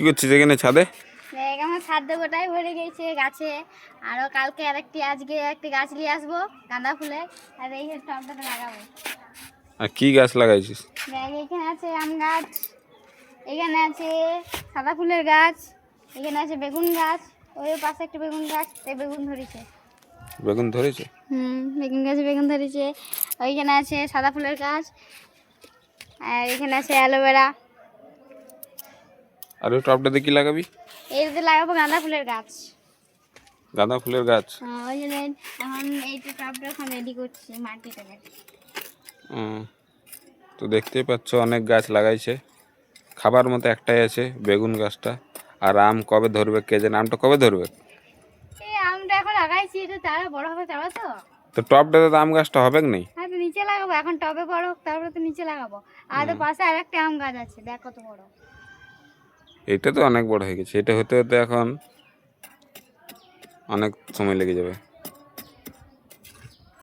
কি করছিস এখানে ছাদে? দেখ আমার ছাদ গোটাই ভরে গেছে গাছে। আরো কালকে আজকে একটা গাছ নিয়ে আসবো গাঁদা ফুলের, আর এই টবটাতে লাগাবো। আর কি গাছ লাগাইছিস? দেখ এখানে আছে আম গাছ, এখানে আছে সাদা ফুলের গাছ, এখানে আছে বেগুন গাছ, ওই পাশে একটা বেগুন গাছ, তাই বেগুন ধরেছে। বেগুন ধরেছে? বেগুন গাছে বেগুন ধরেছে। ওইখানে আছে সাদা ফুলের গাছ, আর এখানে আছে অ্যালোভেরা। আর ওই টবটাতে কি লাগাবি? এইটাতে লাগাবো গাঁদা ফুলের গাছ। গাঁদা ফুলের গাছ? ওই জন্য এখন এইটা টবটা এখন রেডি করছি মাটিটাকে। তো দেখতেই পাচ্ছ অনেক গাছ লাগাইছে, খাবার মতো একটাই আছে বেগুন গাছটা। আর আম কবে ধরবে কে জানে, আমটা কবে ধরবে? এই আমটা এখন লাগাইছি, এটা তারা বড় হবে তবে তো। তো টবটাতে তো আম গাছটা হবে নাকি? হ্যাঁ তো নিচে লাগাবো, এখন টবে বড় হোক তারপরে তো নিচে লাগাবো। আর তো পাশে আরেকটা আম গাছ আছে, দেখ কত বড়। এটা তো অনেক বড় হয়ে গেছে, এটা হতে হতে এখন অনেক সময় লেগে যাবে।